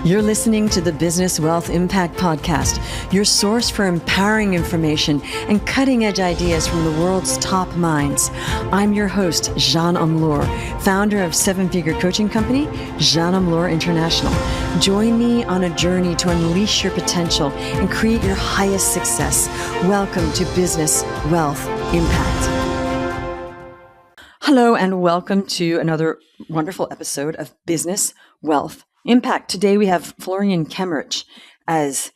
You're listening to the Business Wealth Impact Podcast, your source for empowering information and cutting-edge ideas from the world's top minds. I'm your host, Jeanne Amlour, founder of seven-figure coaching company, Jeanne Amlour International. Join me on a journey to unleash your potential and create your highest success. Welcome to Business Wealth Impact. Hello, and welcome to another wonderful episode of Business Wealth Impact. Today we have Florian Kemmerich as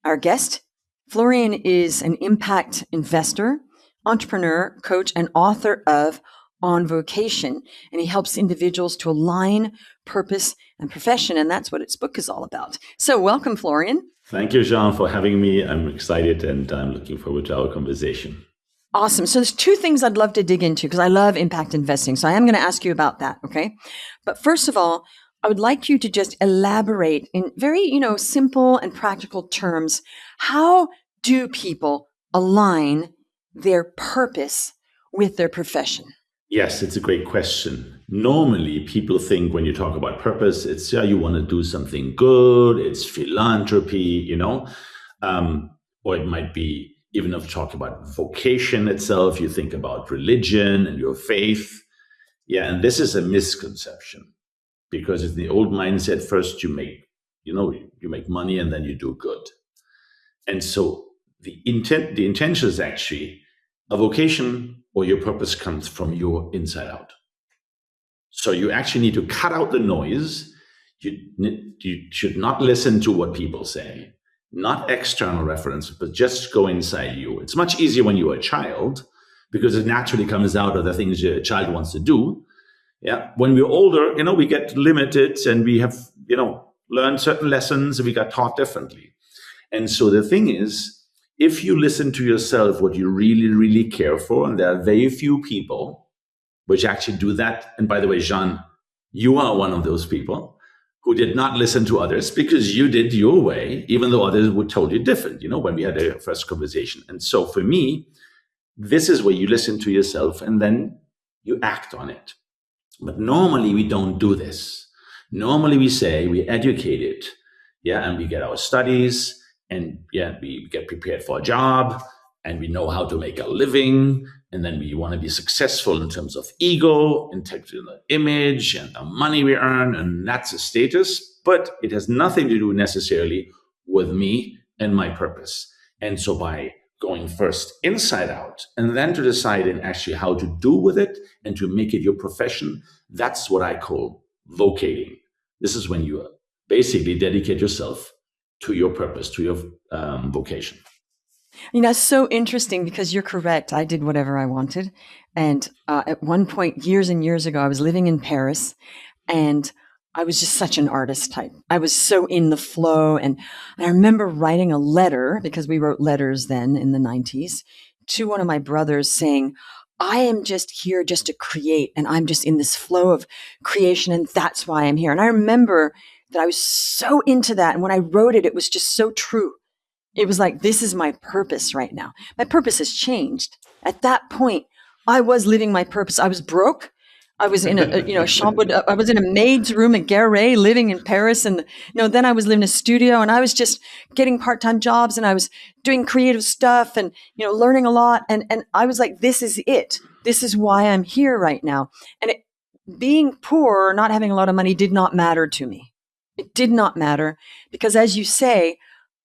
our guest. Florian is an impact investor, entrepreneur, coach, and author of On Vocation, and he helps individuals to align purpose and profession, and that's what its book is all about. So welcome, Florian. Thank you, Jean, for having me. I'm excited and I'm looking forward to our conversation. Awesome. So there's two things I'd love to dig into because I love impact investing. So I am going to ask you about that, okay? But first of all, I would like you to just elaborate in very, simple and practical terms. How do people align their purpose with their profession? Yes, it's a great question. Normally, people think when you talk about purpose, it's you want to do something good, it's philanthropy, or it might be, even if you talk about vocation itself, you think about religion and your faith. Yeah, and this is a misconception. Because it's the old mindset, first you make money and then you do good. And so the intention is actually a vocation or your purpose comes from your inside out. So you actually need to cut out the noise. You should not listen to what people say, not external reference, but just go inside you. It's much easier when you're a child because it naturally comes out of the things a child wants to do. Yeah. When we're older, we get limited and we have, learned certain lessons and we got taught differently. And so the thing is, if you listen to yourself, what you really, really care for, and there are very few people which actually do that. And by the way, Jean, you are one of those people who did not listen to others because you did your way, even though others would told you different, when we had our first conversation. And so for me, this is where you listen to yourself and then you act on it. But normally we don't do this. Normally we say we educate it, and we get our studies, and we get prepared for a job, and we know how to make a living, and then we want to be successful in terms of ego, in terms of the image, and the money we earn, and that's a status. But it has nothing to do necessarily with me and my purpose. And so by going first inside out and then to decide in actually how to do with it and to make it your profession, that's what I call vocating. This is when you basically dedicate yourself to your purpose, to your vocation. It's so interesting because you're correct. I did whatever I wanted. And at one point, years and years ago, I was living in Paris and I was just such an artist type. I was so in the flow. And I remember writing a letter, because we wrote letters then in the 90s, to one of my brothers saying, I am just here just to create. And I'm just in this flow of creation. And that's why I'm here. And I remember that I was so into that. And when I wrote it, it was just so true. It was like, this is my purpose right now. My purpose has changed. At that point, I was living my purpose. I was broke. I was in I was in a maid's room at Guéret, living in Paris. And, then I was living in a studio and I was just getting part-time jobs and I was doing creative stuff and, learning a lot. And I was like, this is it. This is why I'm here right now. And being poor or not having a lot of money did not matter to me. It did not matter because, as you say,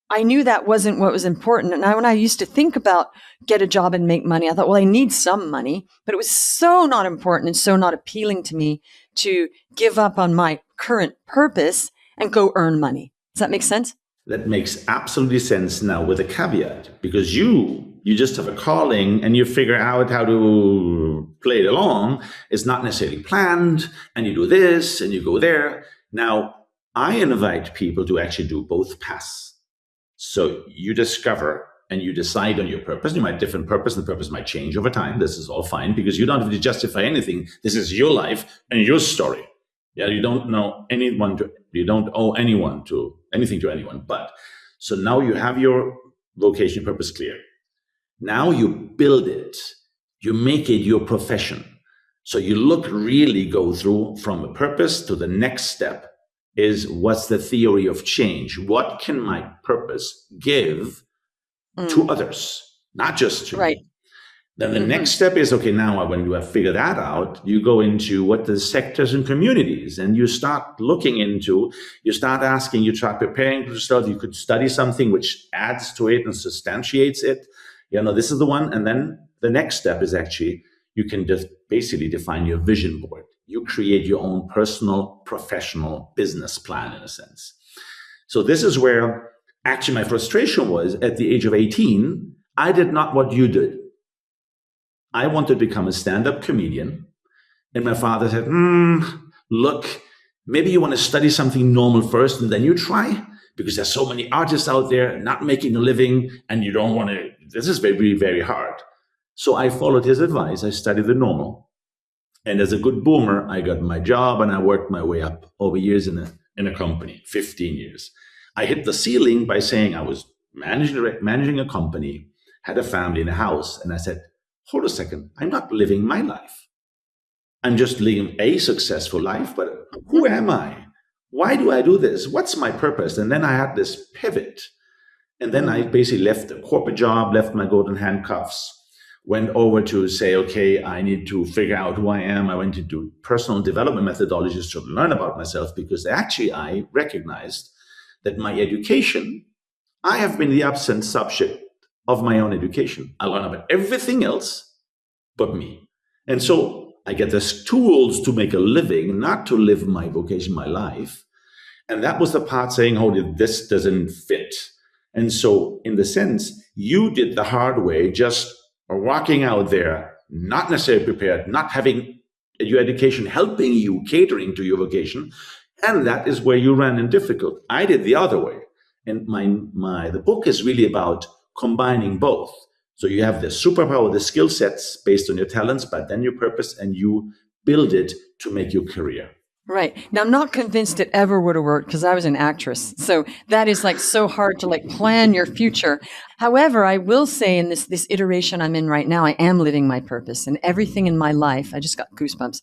I knew that wasn't what was important. And when I used to think about get a job and make money, I thought, well, I need some money, but it was so not important and so not appealing to me to give up on my current purpose and go earn money. Does that make sense? That makes absolutely sense now with a caveat, because you just have a calling and you figure out how to play it along. It's not necessarily planned and you do this and you go there. Now, I invite people to actually do both paths. So you discover and you decide on your purpose. You might have different purpose and the purpose might change over time. This is all fine because you don't have to justify anything. This is your life and your story. Yeah, you don't know you don't owe anything to anyone. But so now you have your vocation purpose clear. Now you build it. You make it your profession. So you really go through from a purpose to the next step. is what's the theory of change? What can my purpose give to others, not just to Right. me? Then the next step is, okay, now when you have figured that out, you go into what the sectors and communities, and you start looking into, you start asking, you start preparing yourself. You could study something which adds to it and substantiates it. This is the one. And then the next step is actually, you can just basically define your vision board. You create your own personal, professional business plan in a sense. So this is where actually my frustration was at the age of 18. I did not what you did. I wanted to become a stand-up comedian. And my father said, look, maybe you want to study something normal first and then you try, because there's so many artists out there not making a living and you don't want to, this is very, very hard. So I followed his advice. I studied the normal. And as a good boomer, I got my job and I worked my way up over years in a company, 15 years. I hit the ceiling by saying I was managing a company, had a family and a house. And I said, hold a second, I'm not living my life. I'm just living a successful life, but who am I? Why do I do this? What's my purpose? And then I had this pivot. And then I basically left the corporate job, left my golden handcuffs, went over to say, okay, I need to figure out who I am. I went to do personal development methodologies to learn about myself, because actually I recognized that my education, I have been the absent subject of my own education. I learn about everything else but me. And so I get these tools to make a living, not to live my vocation, my life. And that was the part saying, oh, this doesn't fit. And so in the sense, you did the hard way, just walking out there, not necessarily prepared, not having your education helping you, catering to your vocation. And that is where you ran in difficult. I did the other way. And the book is really about combining both. So you have the superpower, the skill sets based on your talents, but then your purpose, and you build it to make your career. Right. Now, I'm not convinced it ever would have worked because I was an actress. So that is so hard to plan your future. However, I will say in this iteration I'm in right now, I am living my purpose, and everything in my life, I just got goosebumps.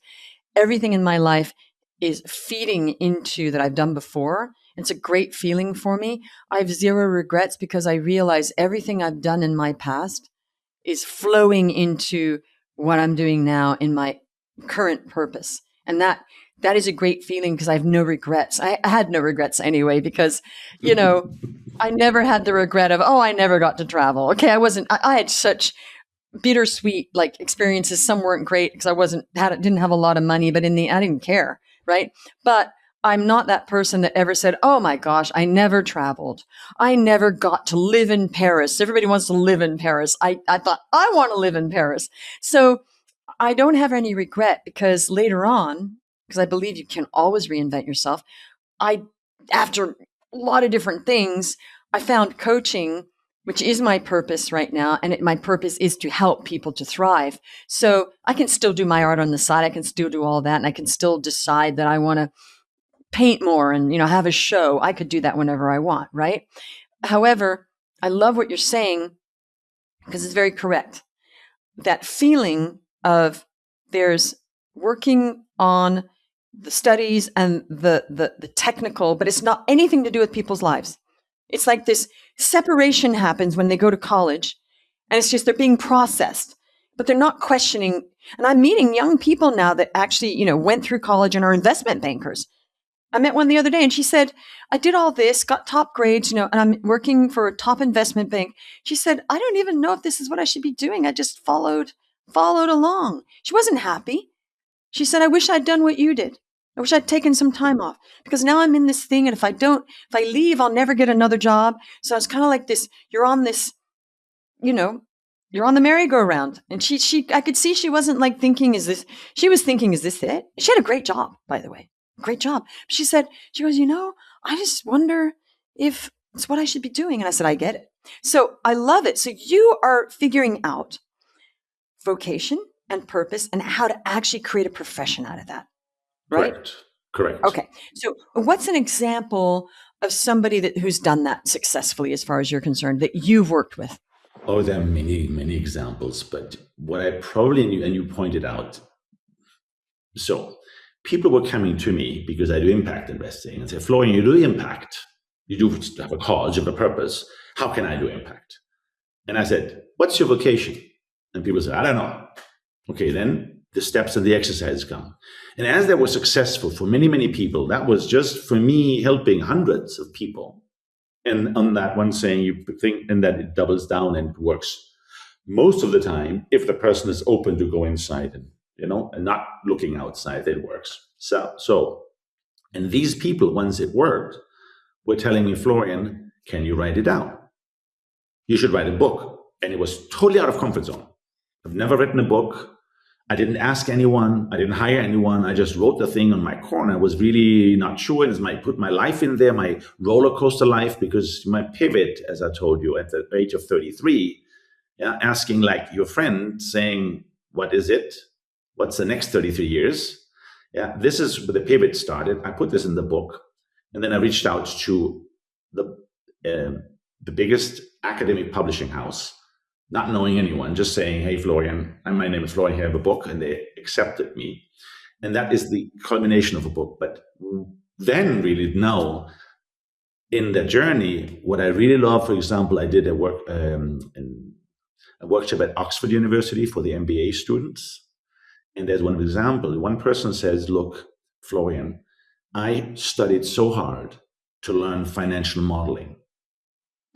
Everything in my life is feeding into that I've done before. It's a great feeling for me. I have zero regrets because I realize everything I've done in my past is flowing into what I'm doing now in my current purpose. And that is a great feeling because I have no regrets. I had no regrets anyway, because, I never had the regret of, I never got to travel. Okay. I had such bittersweet experiences. Some weren't great because didn't have a lot of money, but I didn't care. Right. But I'm not that person that ever said, oh my gosh, I never traveled. I never got to live in Paris. Everybody wants to live in Paris. I thought, I want to live in Paris. So I don't have any regret, because later on, because I believe you can always reinvent yourself, after a lot of different things, I found coaching, which is my purpose right now. And my purpose is to help people to thrive. So I can still do my art on the side. I can still do all that. And I can still decide that I want to paint more and, have a show. I could do that whenever I want, right? However, I love what you're saying, because it's very correct. That feeling of there's working on the studies and the technical, but it's not anything to do with people's lives. It's like this separation happens when they go to college, and it's just they're being processed, but they're not questioning. And I'm meeting young people now that actually, went through college and are investment bankers. I met one the other day and she said, I did all this, got top grades, and I'm working for a top investment bank. She said, I don't even know if this is what I should be doing. I just followed along. She wasn't happy. She said, I wish I'd done what you did. I wish I'd taken some time off, because now I'm in this thing. And if I leave, I'll never get another job. So it's kind of like this, you're on this, you're on the merry-go-round. And I could see she wasn't she was thinking, is this it? She had a great job, by the way. Great job. She goes, I just wonder if it's what I should be doing. And I said, I get it. So I love it. So you are figuring out vocation and purpose and how to actually create a profession out of that, right? Correct. Okay. So what's an example of somebody who's done that successfully, as far as you're concerned, that you've worked with? Oh, there are many, many examples. But what I probably knew, and you pointed out, so people were coming to me because I do impact investing and say, Florian, you do impact. You do have a cause, you have a purpose. How can I do impact? And I said, what's your vocation? And people said, I don't know. Okay, then the steps and the exercises come. And as that was successful for many, many people, that was just for me helping hundreds of people. And on that one saying, you think, and that it doubles down and works most of the time if the person is open to go inside and, and not looking outside, it works. So, and these people, once it worked, were telling me, Florian, can you write it down? You should write a book. And it was totally out of comfort zone. I've never written a book. I didn't ask anyone. I didn't hire anyone. I just wrote the thing on my corner. I was really not sure. I put my life in there, my roller coaster life, because my pivot, as I told you, at the age of 33, asking like your friend, saying, what is it? What's the next 33 years? Yeah, this is where the pivot started. I put this in the book. And then I reached out to the biggest academic publishing house, not knowing anyone, just saying, hey, Florian, my name is Florian, I have a book, and they accepted me. And that is the culmination of a book. But then really now, in the journey, what I really love, for example, I did a workshop at Oxford University for the MBA students. And there's one example. One person says, look, Florian, I studied so hard to learn financial modeling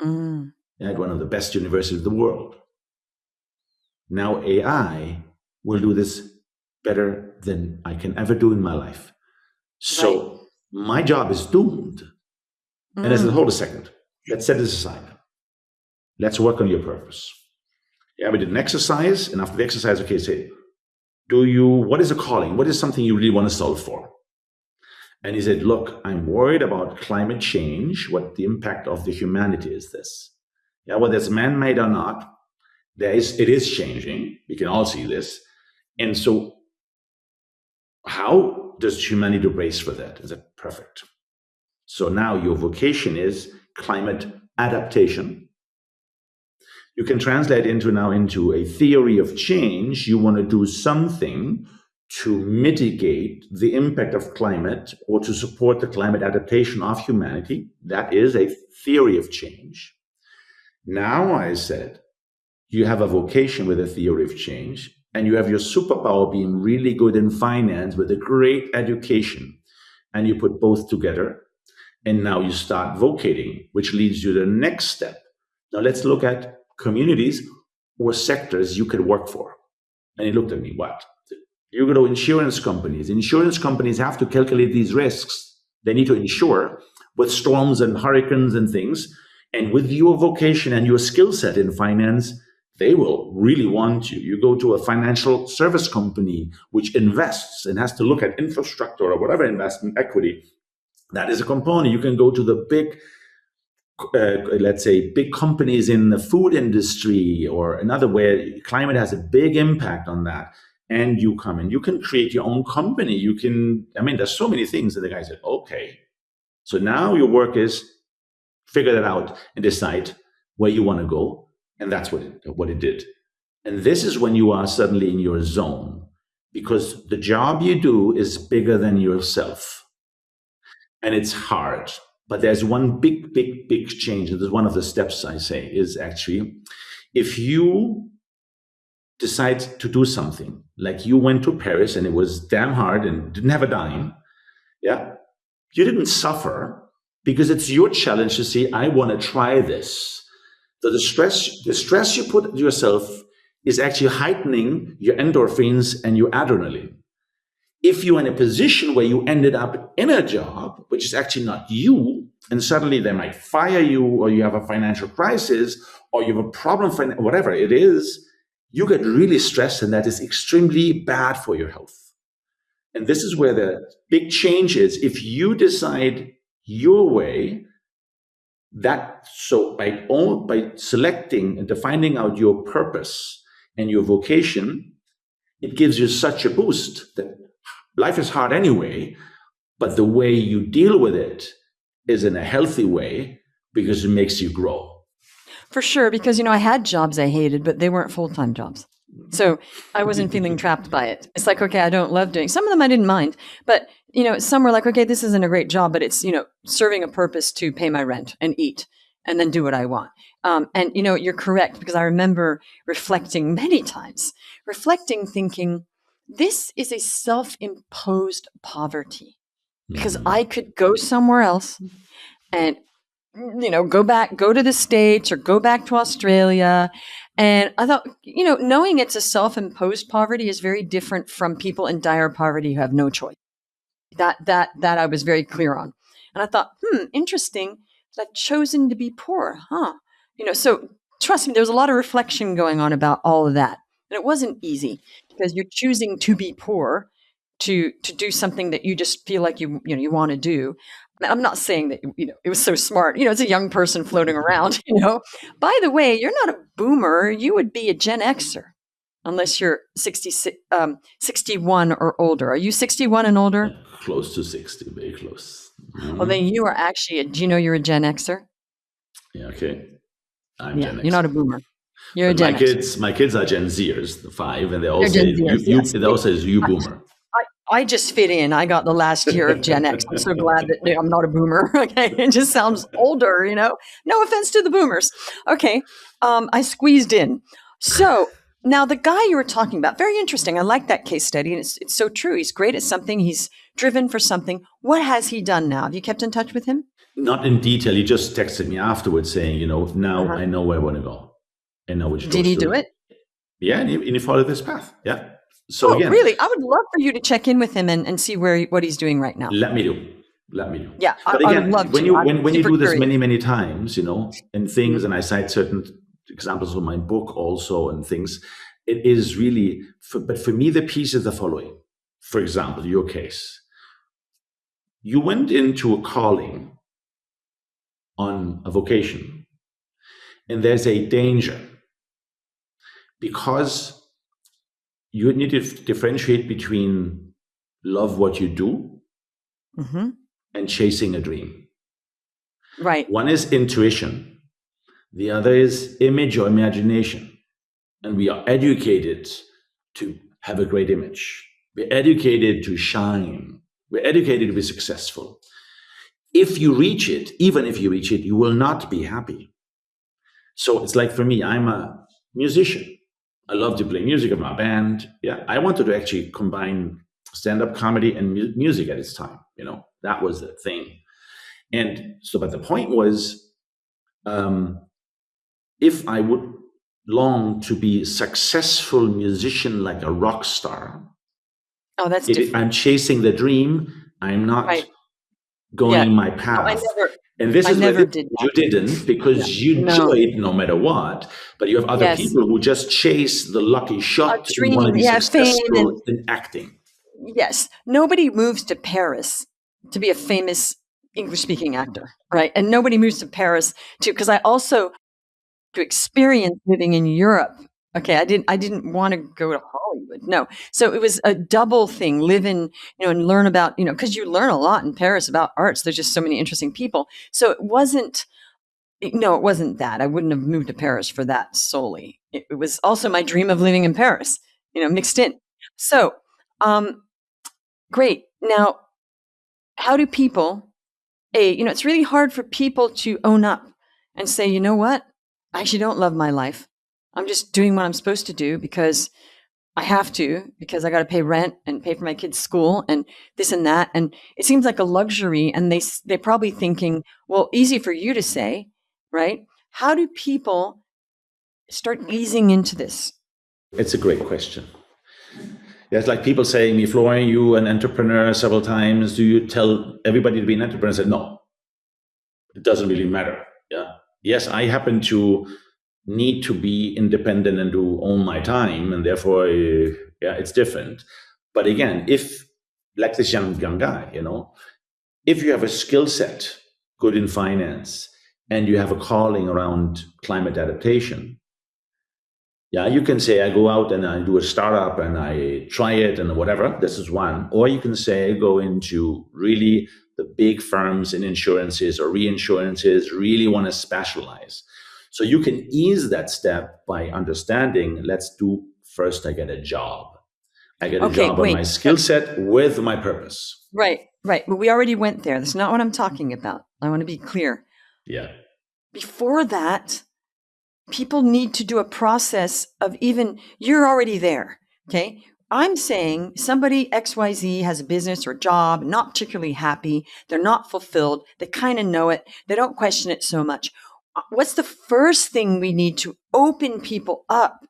at one of the best universities of the world. Now AI will do this better than I can ever do in my life. So my job is doomed. And I said, hold a second. Let's set this aside. Let's work on your purpose. Yeah, we did an exercise. And after the exercise, okay, say, what is a calling? What is something you really want to solve for? And he said, look, I'm worried about climate change, what the impact of the humanity is this. Yeah, whether it's man-made or not, it is changing. We can all see this. And so how does humanity brace for that? Is it perfect? So now your vocation is climate adaptation. You can translate into a theory of change. You want to do something to mitigate the impact of climate or to support the climate adaptation of humanity. That is a theory of change. Now I said, you have a vocation with a theory of change, and you have your superpower being really good in finance with a great education, and you put both together, and now you start vocating, which leads you to the next step. Now let's look at communities or sectors you could work for. And he looked at me, what? You go to insurance companies. Insurance companies have to calculate these risks. They need to insure with storms and hurricanes and things. And with your vocation and your skill set in finance, they will really want you. You go to a financial service company which invests and has to look at infrastructure or whatever investment equity. That is a component. You can go to the big, let's say, big companies in the food industry or another where climate has a big impact on that. And you come in, you can create your own company. There's so many things that the guy said, okay. So now your work is figure that out and decide where you want to go. And that's what it did. And this is when you are suddenly in your zone, because the job you do is bigger than yourself. And it's hard. But there's one big change. And this is one of the steps I say is actually, if you decide to do something, like you went to Paris and it was damn hard and didn't have a dime, yeah, you didn't suffer because it's your challenge to say, I want to try this. So the stress you put on yourself is actually heightening your endorphins and your adrenaline. If you're in a position where you ended up in a job, which is actually not you, and suddenly they might fire you, or you have a financial crisis, or you have a problem, whatever it is, you get really stressed, and that is extremely bad for your health. And this is where the big change is. If you decide your way, by selecting and defining out your purpose and your vocation, it gives you such a boost that life is hard anyway, but the way you deal with it is in a healthy way because it makes you grow. For sure, because, I had jobs I hated, but they weren't full-time jobs. So I wasn't feeling trapped by it. It's like, okay, I don't love doing some of them. I didn't mind, but some were like, okay, this isn't a great job, but it's serving a purpose to pay my rent and eat, and then do what I want. And you're correct, because I remember reflecting many times, thinking, this is a self-imposed poverty, because I could go somewhere else and go to the States or go back to Australia. And I thought, knowing it's a self-imposed poverty is very different from people in dire poverty who have no choice. That I was very clear on. And I thought, interesting that I've chosen to be poor, huh? So trust me, there was a lot of reflection going on about all of that. And it wasn't easy, because you're choosing to be poor to do something that you just feel like you want to do. I'm not saying that it was so smart. It's a young person floating around. By the way, you're not a boomer. You would be a Gen Xer, unless you're 61 or older. Are you 61 and older? Close to 60, very close. Well, then you are actually do you know you're a Gen Xer? Yeah, okay. I'm Gen Xer. You're not a boomer. You're a Gen Xer. My kids are Gen Zers, the 5, and they all say they all say you boomer. I just fit in. I got the last year of Gen X. I'm so glad that I'm not a boomer. Okay, it just sounds older. No offense to the boomers. Okay, I squeezed in. So now the guy you were talking about, very interesting. I like that case study, and it's so true. He's great at something. He's driven for something. What has he done now? Have you kept in touch with him? Not in detail. He just texted me afterwards saying, now I know where I want to go. I know which. Did he do it? Yeah, and he followed this path. Yeah. So again, really? I would love for you to check in with him and see what he's doing right now. Let me do. Yeah, but again, I would love when you do this many times, and things, and I cite certain examples of my book also and things, it is really. But for me, the piece is the following. For example, your case. You went into a calling on a vocation, and there's a danger, because you need to differentiate between love what you do and chasing a dream. Right. One is intuition. The other is image or imagination. And we are educated to have a great image. We're educated to shine. We're educated to be successful. If you reach it, even if you reach it, you will not be happy. So it's like, for me, I'm a musician. I love to play music in my band. Yeah, I wanted to actually combine stand-up comedy and music at its time. That was the thing. And so, but the point was, if I would long to be a successful musician like a rock star, that's different. I'm chasing the dream. I'm not going my path. And this is where you didn't, because you enjoyed no matter what. But you have other people who just chase the lucky shot and want to be successful in acting. Yes. Nobody moves to Paris to be a famous English-speaking actor, right? And nobody moves to Paris because I also to experience living in Europe. Okay, I didn't want to go to Hollywood. No. So it was a double thing, live in, and learn about, because you learn a lot in Paris about arts. There's just so many interesting people. So it wasn't that. I wouldn't have moved to Paris for that solely. It was also my dream of living in Paris, mixed in. So, great. Now, how do people, it's really hard for people to own up and say, you know what? I actually don't love my life. I'm just doing what I'm supposed to do because I have to, because I got to pay rent and pay for my kids' school and this and that. And it seems like a luxury. And they're probably thinking, well, easy for you to say, right? How do people start easing into this? It's a great question. It's like people saying me, Florian, you an entrepreneur several times. Do you tell everybody to be an entrepreneur? I said, no, it doesn't really matter. Yeah. Yes, I happen to need to be independent and to own my time, and therefore, it's different. But again, if, like this young guy, if you have a skill set, good in finance, and you have a calling around climate adaptation, you can say, I go out and I do a startup and I try it and whatever, this is one. Or you can say, I go into really the big firms in insurances or reinsurances, really want to specialize. So you can ease that step by understanding, let's do first I get a job. I get a Okay, job on wait. my skill set with my purpose. Right. But we already went there. That's not what I'm talking about. I want to be clear. Yeah. Before that, people need to do a process of you're already there. Okay. I'm saying somebody XYZ has a business or a job, not particularly happy. They're not fulfilled. They kind of know it. They don't question it so much. What's the first thing we need to open people up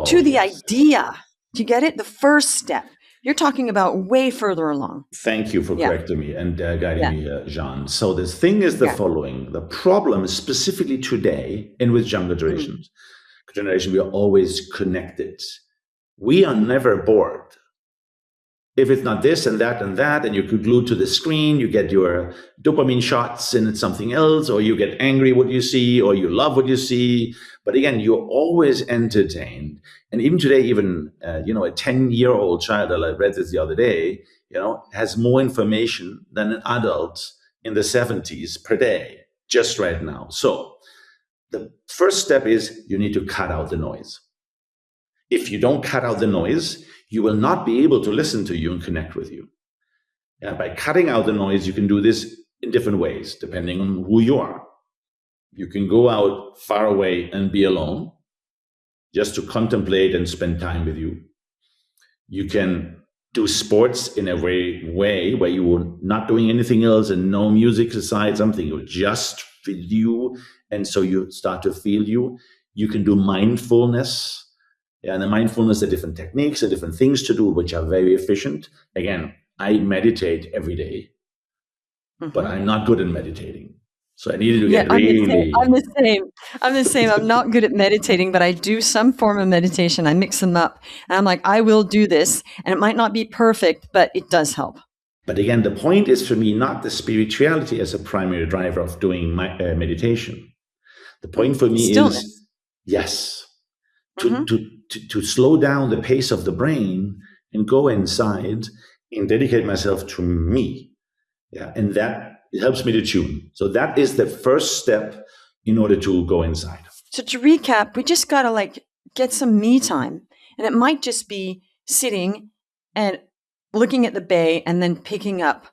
to the idea? Do you get it? The first step. You're talking about way further along. Thank you for correcting me and guiding me, Jean. So the thing is the following. The problem is specifically today and with younger generation, we are always connected. We are never bored. If it's not this and that and you could glue to the screen, you get your dopamine shots and it's something else, or you get angry what you see, or you love what you see. But again, you're always entertained. And even today, even, a 10-year-old child, I read this the other day, has more information than an adult in the 70s per day, just right now. So the first step is you need to cut out the noise. If you don't cut out the noise, you will not be able to listen to you and connect with you. And by cutting out the noise, you can do this in different ways, depending on who you are. You can go out far away and be alone, just to contemplate and spend time with you. You can do sports in a way where you are not doing anything else and no music aside, something you just with you, and so you start to feel you. You can do mindfulness. And the mindfulness, are different techniques, are different things to do, which are very efficient. Again, I meditate every day, but I'm not good at meditating. So I needed to get really... I'm the same. I'm not good at meditating, but I do some form of meditation. I mix them up. And I'm like, I will do this. And it might not be perfect, but it does help. But again, the point is for me, not the spirituality as a primary driver of doing my meditation. The point for me is, yes, to slow down the pace of the brain and go inside and dedicate myself to me. Yeah. And that it helps me to tune. So that is the first step in order to go inside. So to recap, we just got to get some me time. And it might just be sitting and looking at the bay and then picking up,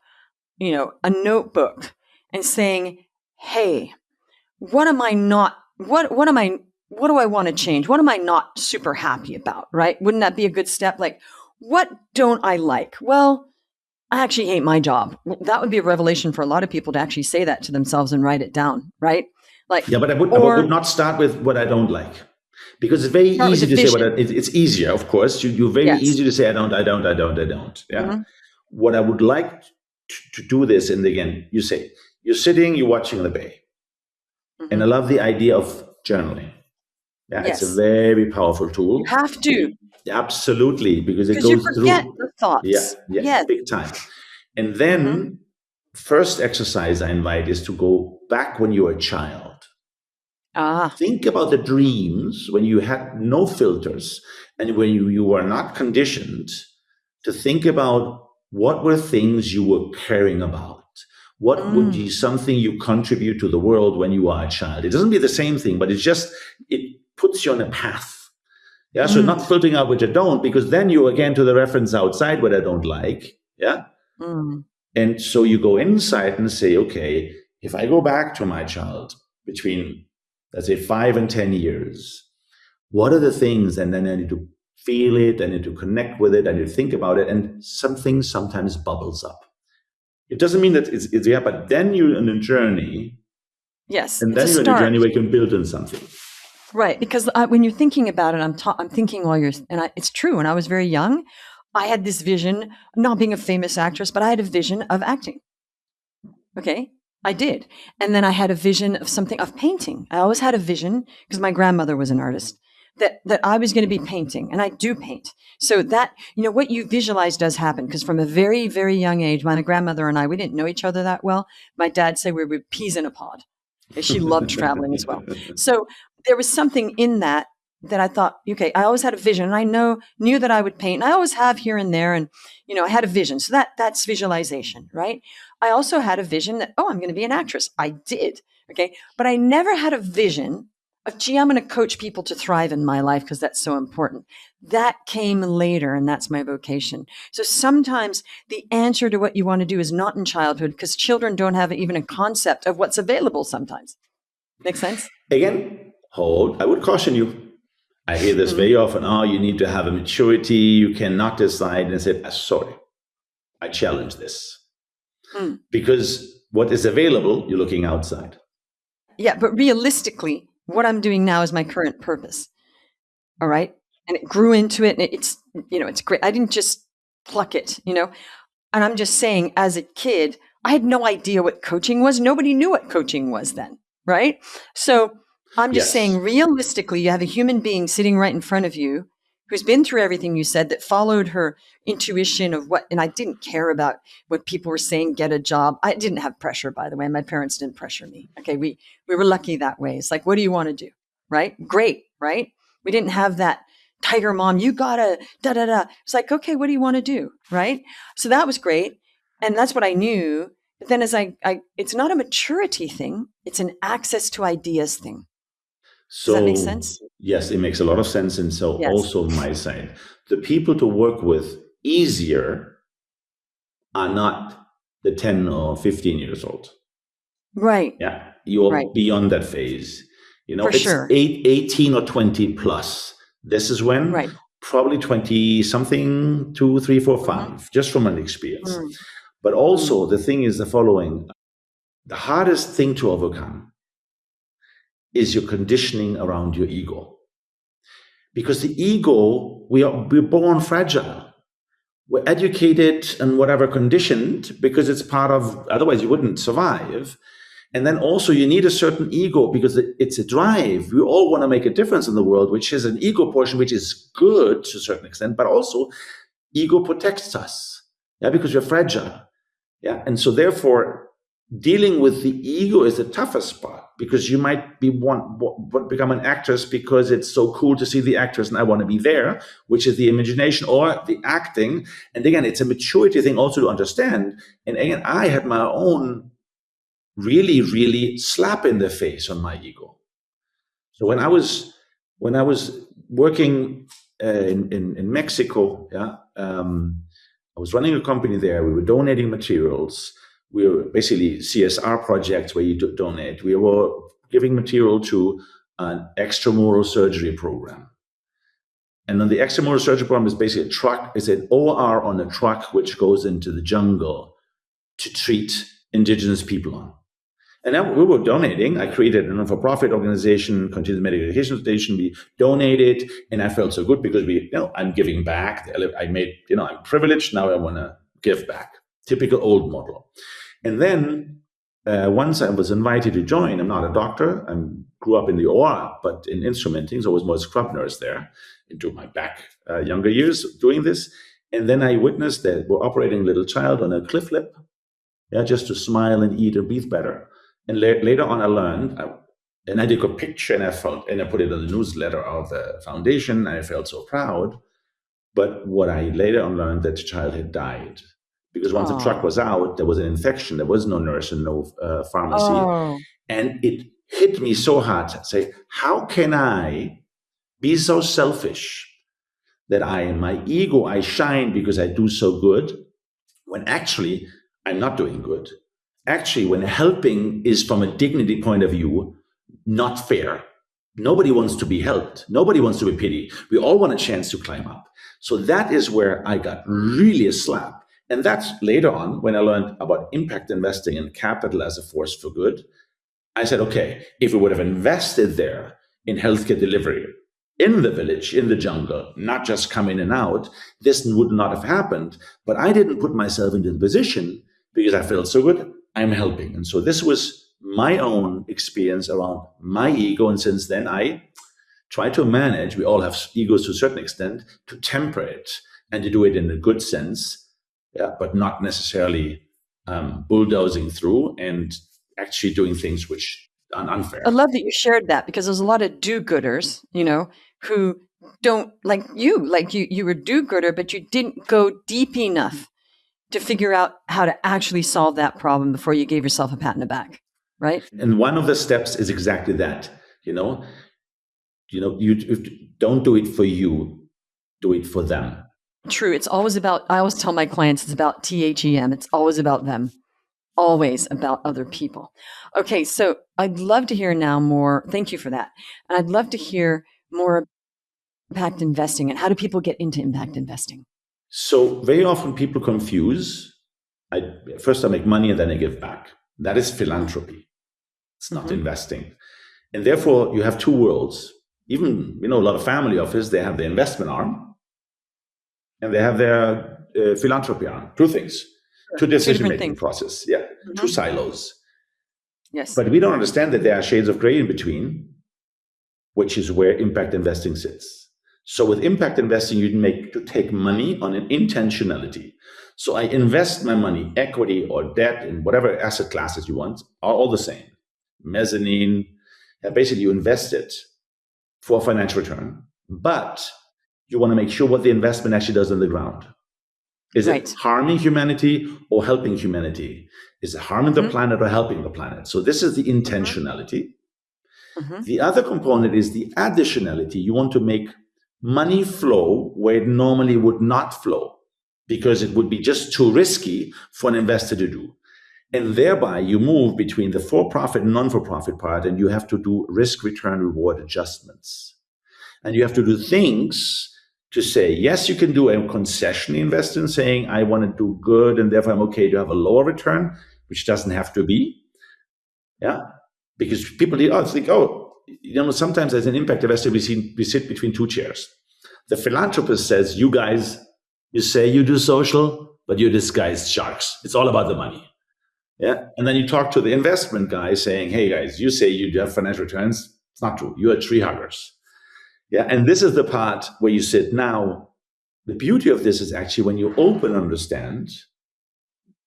a notebook and saying, hey, what do I want to change? What am I not super happy about, right? Wouldn't that be a good step? What don't I like? Well, I actually hate my job. That would be a revelation for a lot of people to actually say that to themselves and write it down, right? But I would not start with what I don't like, because it's very easy to say it's easier, of course. You're very easy to say, I don't. Yeah. Mm-hmm. What I would like to do this, and again, you say, you're sitting, you're watching the bay. Mm-hmm. And I love the idea of journaling. Yeah, it's a very powerful tool. You have to. Absolutely, because it goes you forget through the thoughts. Yeah, big time. And then first exercise I invite is to go back when you were a child. Think about the dreams when you had no filters and when you were not conditioned to think about what were things you were caring about. What would be something you contribute to the world when you are a child? It doesn't be the same thing, but it puts you on a path. Yeah, so not filtering out what you don't, because then you again to the reference outside what I don't like. Yeah. And so you go inside and say, okay, if I go back to my child between, let's say, 5 and 10 years, what are the things? And then I need to feel it, I need to connect with it, I need to think about it. And something sometimes bubbles up. It doesn't mean that it's there, but then you're on a journey. Yes. And then you're on a journey where you can build on something. Right, because when you're thinking about it, I'm thinking while it's true. When I was very young, I had this vision, not being a famous actress, but I had a vision of acting. Okay, I did. And then I had a vision of painting. I always had a vision, because my grandmother was an artist, that I was going to be painting, and I do paint. So that, what you visualize does happen, because from a very, very young age, my grandmother and I, we didn't know each other that well. My dad said we were peas in a pod. She loved traveling as well. So there was something in that I thought, okay, I always had a vision, and I knew that I would paint. And I always have here and there, and I had a vision. So that's visualization, right? I also had a vision that, I'm going to be an actress. I did, okay, but I never had a vision of, gee, I'm going to coach people to thrive in my life because that's so important. That came later, and that's my vocation. So sometimes the answer to what you want to do is not in childhood because children don't have even a concept of what's available sometimes. Make sense? Again, hold. I would caution you. I hear this very often. Oh, you need to have a maturity. You cannot decide. And I said, sorry, I challenge this. Because what is available, you're looking outside. Yeah, but realistically, what I'm doing now is my current purpose. All right. And it grew into it. And it's, it's great. I didn't just pluck it, And I'm just saying, as a kid, I had no idea what coaching was. Nobody knew what coaching was then. Right. So I'm just saying, realistically, you have a human being sitting right in front of you who's been through everything you said, that followed her intuition of what, and I didn't care about what people were saying, get a job. I didn't have pressure, by the way. My parents didn't pressure me. Okay. We were lucky that way. It's like, what do you want to do? Right? Great. Right? We didn't have that tiger mom. You gotta da-da-da. It's like, okay, what do you want to do? Right? So that was great. And that's what I knew. But then as I it's not a maturity thing. It's an access to ideas thing. So, does that make sense? Yes, it makes a lot of sense. And so also on my side, the people to work with easier are not the 10 or 15 years old. Right. Yeah. You're beyond that phase. For it's sure. 18 or 20 plus. This is when probably 20 something, 2, 3, 4, 5, just from an experience. But also the thing is the following. The hardest thing to overcome is your conditioning around your ego. Because the ego, we're born fragile. We're educated and whatever conditioned because it's part of, otherwise you wouldn't survive. And then also you need a certain ego because it's a drive. We all want to make a difference in the world, which is an ego portion, which is good to a certain extent, but also ego protects us. Yeah, because we're fragile. Yeah. And so therefore, dealing with the ego is the toughest part because you might become an actress because it's so cool to see the actress and I want to be there, which is the imagination or the acting. And again, it's a maturity thing also to understand. And again, I had my own really, really slap in the face on my ego. So when I was working in Mexico, I was running a company there. We were donating materials. We were basically CSR projects where you donate. We were giving material to an extramural surgery program. And then the extramural surgery program is basically a truck. It's an OR on a truck which goes into the jungle to treat indigenous people on. And then we were donating. I created a non-for-profit organization, Continuous Medical Education Foundation. We donated, and I felt so good because I'm giving back. I'm privileged. Now I want to give back. Typical old model. And then once I was invited to join, I'm not a doctor. I grew up in the OR, but in instrumenting, so I was more a scrub nurse there into my back younger years doing this. And then I witnessed that we're operating a little child on a cliff lip, just to smile and eat and breathe better. And later on, I learned, and I took a picture and I put it in the newsletter of the foundation. And I felt so proud. But what I later on learned that the child had died. Because once the truck was out, there was an infection. There was no nurse and no pharmacy. And it hit me so hard to say, how can I be so selfish that in my ego, I shine because I do so good, when actually I'm not doing good. Actually, when helping is from a dignity point of view, not fair. Nobody wants to be helped. Nobody wants to be pitied. We all want a chance to climb up. So that is where I got really a slap. And that's later on when I learned about impact investing and capital as a force for good. I said, okay, if we would have invested there in healthcare delivery, in the village, in the jungle, not just come in and out, this would not have happened. But I didn't put myself into the position because I felt so good, I'm helping. And so this was my own experience around my ego. And since then, I try to manage, we all have egos to a certain extent, to temper it and to do it in a good sense. But not necessarily bulldozing through and actually doing things which are unfair. I love that you shared that because there's a lot of do-gooders, who don't like you were do-gooder, but you didn't go deep enough to figure out how to actually solve that problem before you gave yourself a pat in the back, right? And one of the steps is exactly that, don't do it for you, do it for them. True. It's always about, I always tell my clients, it's about THEM. It's always about them, always about other people. Okay. So I'd love to hear now more. Thank you for that. And I'd love to hear more impact investing and how do people get into impact investing? So very often people confuse, first I make money and then I give back. That is philanthropy. It's not investing. And therefore you have two worlds. Even, a lot of family office, they have the investment arm and they have their philanthropy arm. Two things, two decision-making process. Yeah, two silos. Yes. But we don't understand that there are shades of gray in between, which is where impact investing sits. So with impact investing, you take money on an intentionality. So I invest my money, equity or debt in whatever asset classes you want, are all the same. Mezzanine, basically you invest it for financial return, but you want to make sure what the investment actually does on the ground. Is it harming humanity or helping humanity? Is it harming the planet or helping the planet? So this is the intentionality. The other component is the additionality. You want to make money flow where it normally would not flow because it would be just too risky for an investor to do. And thereby you move between the for-profit and non-for-profit part, and you have to do risk, return, reward adjustments. And you have to do things to say, yes, you can do a concession investing, saying, I want to do good, and therefore I'm okay to have a lower return, which doesn't have to be. Yeah. Because people think, sometimes as an impact investor, we sit between two chairs. The philanthropist says, you guys, you say you do social, but you're disguised sharks. It's all about the money. Yeah. And then you talk to the investment guy saying, hey guys, you say you have financial returns. It's not true. You are tree huggers. Yeah. And this is the part where you sit now. The beauty of this is actually when you open understand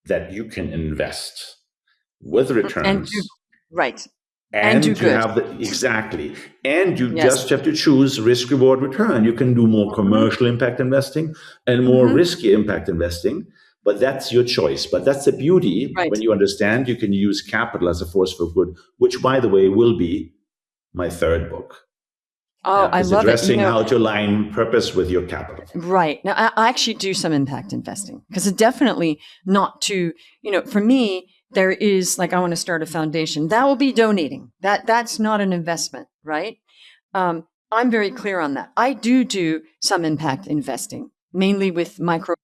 that you can invest with returns. And do to have exactly. And you just have to choose risk, reward, return. You can do more commercial impact investing and more risky impact investing. But that's your choice. But that's the beauty. When you understand, you can use capital as a force for good, which, by the way, will be my third book. Oh, I love addressing how to align purpose with your capital. Right. Now, I actually do some impact investing because it's definitely not to, for me, there is I want to start a foundation. That will be donating. That's not an investment, right? I'm very clear on that. I do some impact investing, mainly with micro.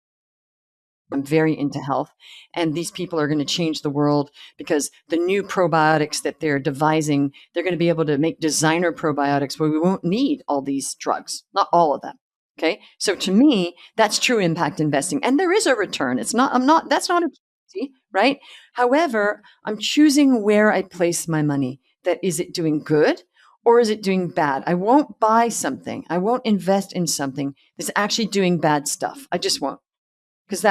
I'm very into health, and these people are going to change the world because the new probiotics that they're devising, they're going to be able to make designer probiotics where we won't need all these drugs, not all of them. Okay. So to me, that's true impact investing. And there is a return. That's not a easy, right? However, I'm choosing where I place my money. That is it doing good or is it doing bad? I won't buy something. I won't invest in something that's actually doing bad stuff. I just won't. Because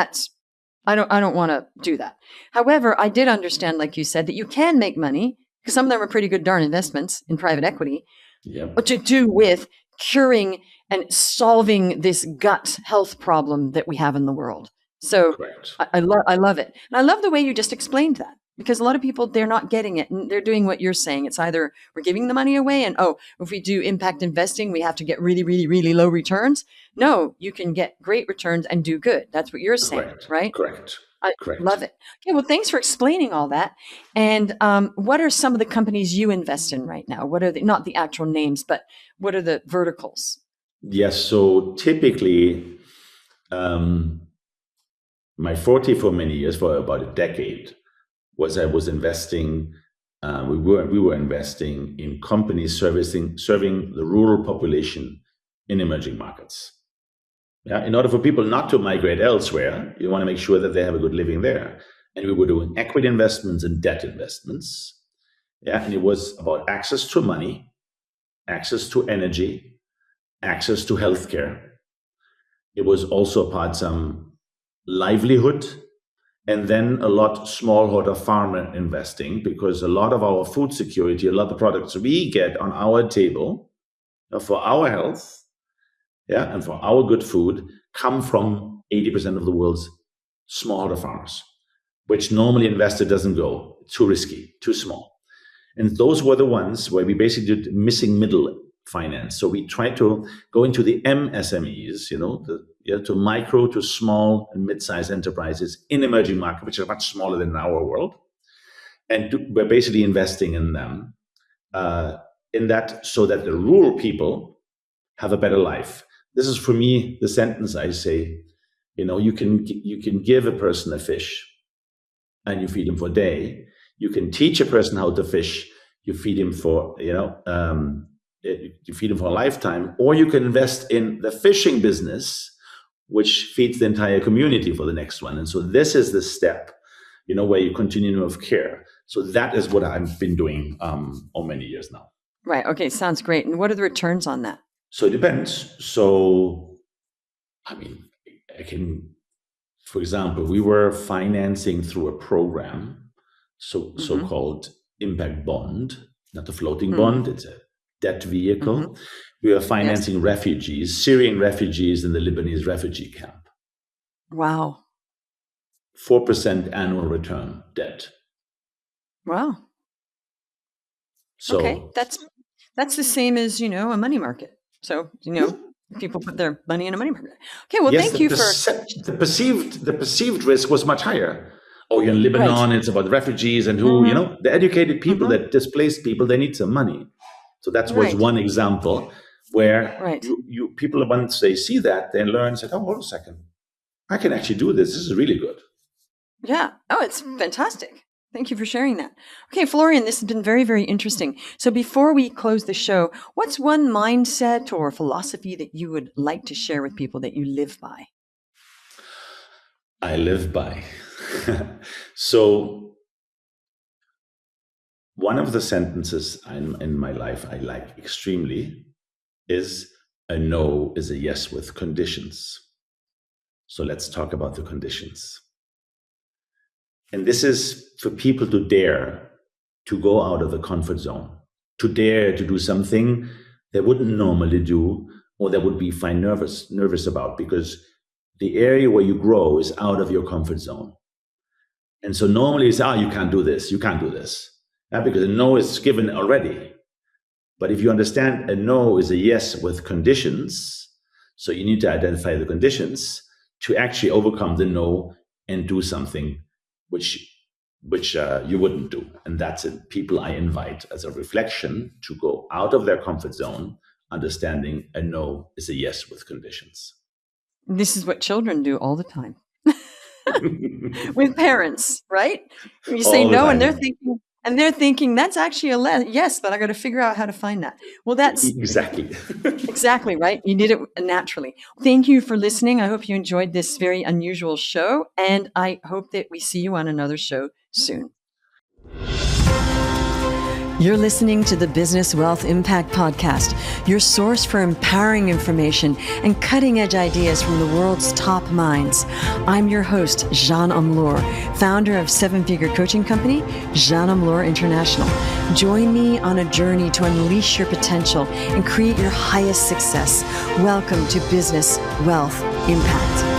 I don't want to do that. However, I did understand, like you said, that you can make money because some of them are pretty good darn investments in private equity. But to do with curing and solving this gut health problem that we have in the world. So I love it. And I love the way you just explained that because a lot of people, they're not getting it and they're doing what you're saying. It's either we're giving the money away and, if we do impact investing, we have to get really, really, really low returns. No, you can get great returns and do good. That's what you're saying, right? Correct. I love it. Okay, well, thanks for explaining all that. And what are some of the companies you invest in right now? What are not the actual names, but what are the verticals? Yes, so typically, my forte for many years, for about a decade, was I was investing. We were investing in companies serving the rural population in emerging markets. Yeah, in order for people not to migrate elsewhere, you want to make sure that they have a good living there. And we were doing equity investments and debt investments. Yeah, and it was about access to money, access to energy, access to healthcare. It was also about some livelihood, and then a lot smallholder farmer investing, because a lot of our food security, a lot of the products we get on our table for our health, and for our good food, come from 80% of the world's smallholder farmers, which normally investor doesn't go. Too risky, too small. And those were the ones where we basically did missing middle finance. So we try to go into the MSMEs, to micro to small and mid-sized enterprises in emerging markets, which are much smaller than our world. And we're basically investing in them in that so that the rural people have a better life. This is, for me, the sentence I say, you can give a person a fish and you feed him for a day. You can teach a person how to fish. You feed him for, you feed him for a lifetime, or you can invest in the fishing business, which feeds the entire community for the next one. And so this is the step, where you continue of care. So that is what I've been doing all many years now. Right. Okay. Sounds great. And what are the returns on that? So it depends. So, for example, we were financing through a program, so-called impact bond, not a floating bond, it's a debt vehicle. We were financing refugees, Syrian refugees in the Lebanese refugee camp. Wow. 4% annual return debt. Wow. So okay, that's the same as, a money market. So, people put their money in a money market. Okay, well, thank you for... The perceived risk was much higher. Oh, you're in Lebanon, it's about refugees and who, the educated people, that displaced people, they need some money. So that was one example where you people, once they see that, they learn, say, oh, hold a second, I can actually do this. This is really good. Yeah. Oh, it's fantastic. Thank you for sharing that. Okay, Florian, this has been very, very interesting. So before we close the show, what's one mindset or philosophy that you would like to share with people that you live by? I live by. So one of the sentences in my life I like extremely is, a no is a yes with conditions. So let's talk about the conditions. And this is for people to dare to go out of the comfort zone, to dare to do something they wouldn't normally do, or they would be nervous about, because the area where you grow is out of your comfort zone. And so normally it's, you can't do this, because a no is given already. But if you understand a no is a yes with conditions, so you need to identify the conditions to actually overcome the no and do something which you wouldn't do. And that's it. People I invite as a reflection to go out of their comfort zone, understanding a no is a yes with conditions. This is what children do all the time with parents, right? You say no, and they're thinking that's actually a yes, but I got to figure out how to find that. Well, that's exactly right. You did it naturally. Thank you for listening. I hope you enjoyed this very unusual show, and I hope that we see you on another show soon. You're listening to the Business Wealth Impact Podcast, your source for empowering information and cutting-edge ideas from the world's top minds. I'm your host, Jeanne Amlour, founder of seven-figure coaching company, Jeanne Amlour International. Join me on a journey to unleash your potential and create your highest success. Welcome to Business Wealth Impact.